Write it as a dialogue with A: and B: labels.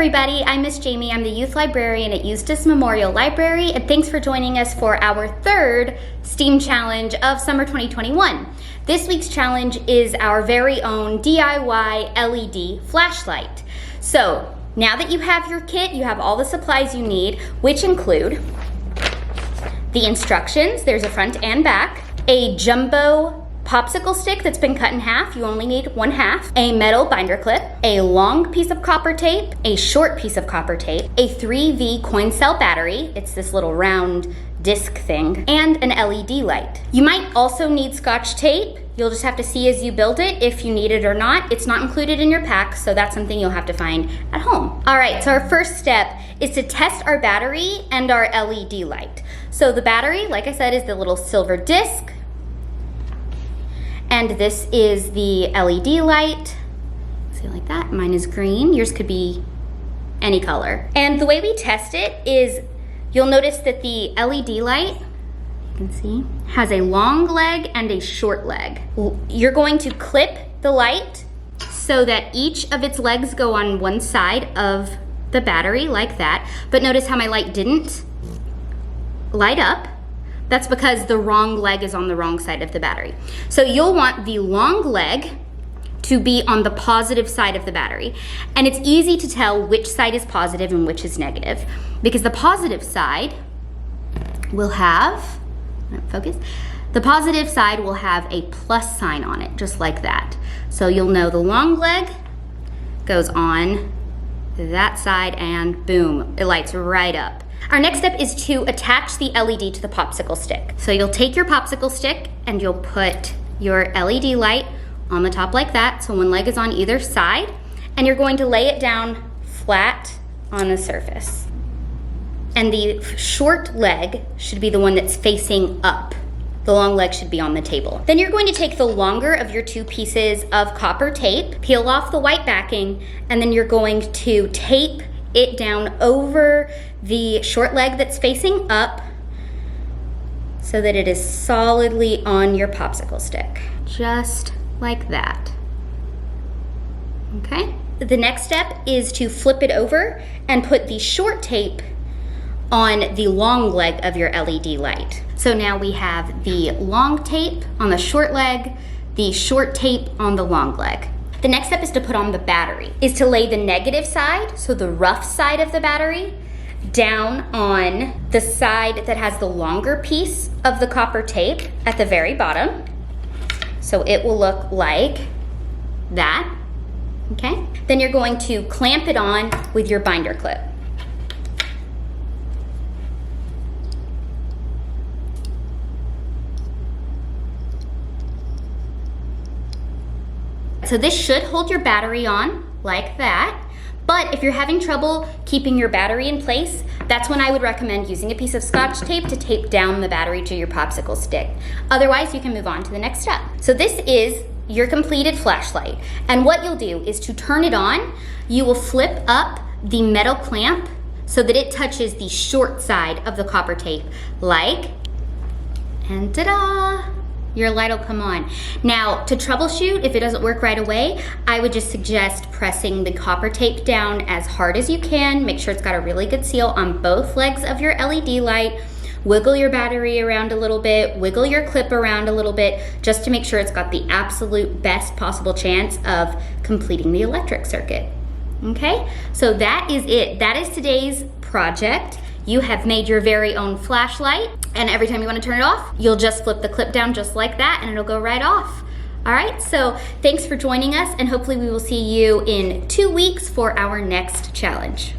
A: everybody, I'm Miss Jamie. I'm the youth librarian at Eustis Memorial Library, and thanks for joining us for our third STEAM challenge of summer 2021. This week's challenge is our very own DIY LED flashlight. So now that you have your kit, you have all the supplies you need, which include the instructions. There's a front and back, a jumbo popsicle stick that's been cut in half, you only need one half, a metal binder clip, a long piece of copper tape, a short piece of copper tape, a 3V coin cell battery, it's this little round disc thing, and an LED light. You might also need Scotch tape. You'll just have to see as you build it if you need it or not. It's not included in your pack, so that's something you'll have to find at home. All right, so our first step is to test our battery and our LED light. So the battery, like I said, is the little silver disc. And this is the LED light. See, like that, mine is green. Yours could be any color. And the way we test it is, you'll notice that the LED light, you can see, has a long leg and a short leg. You're going to clip the light so that each of its legs go on one side of the battery, like that. But notice how my light didn't light up. That's because the wrong leg is on the wrong side of the battery. So you'll want the long leg to be on the positive side of the battery. And it's easy to tell which side is positive and which is negative, because the positive side will have, focus, the positive side will have a plus sign on it, just like that. So you'll know the long leg goes on that side and boom, it lights right up. Our next step is to attach the LED to the popsicle stick. So you'll take your popsicle stick and you'll put your LED light on the top like that, so one leg is on either side, and you're going to lay it down flat on the surface. And the short leg should be the one that's facing up. The long leg should be on the table. Then you're going to take the longer of your two pieces of copper tape, peel off the white backing, and then you're going to tape it down over the short leg that's facing up so that it is solidly on your popsicle stick, just like that. Okay? The next step is to flip it over and put the short tape on the long leg of your LED light. So now we have the long tape on the short leg, the short tape on the long leg. The next step is to put on the battery, is to lay the negative side, so the rough side of the battery, down on the side that has the longer piece of the copper tape at the very bottom. So it will look like that, okay? Then you're going to clamp it on with your binder clip. So this should hold your battery on like that, but if you're having trouble keeping your battery in place, that's when I would recommend using a piece of Scotch tape to tape down the battery to your popsicle stick. Otherwise, you can move on to the next step. So this is your completed flashlight, and what you'll do is to turn it on, you will flip up the metal clamp so that it touches the short side of the copper tape, like, and ta-da! Your light will come on. Now, to troubleshoot, if it doesn't work right away, I would just suggest pressing the copper tape down as hard as you can. Make sure it's got a really good seal on both legs of your LED light. Wiggle your battery around a little bit, wiggle your clip around a little bit, just to make sure it's got the absolute best possible chance of completing the electric circuit. Okay, so that is it. That is today's project. You have made your very own flashlight, and every time you want to turn it off, you'll just flip the clip down just like that and it'll go right off. All right, so thanks for joining us, and hopefully we will see you in 2 weeks for our next challenge.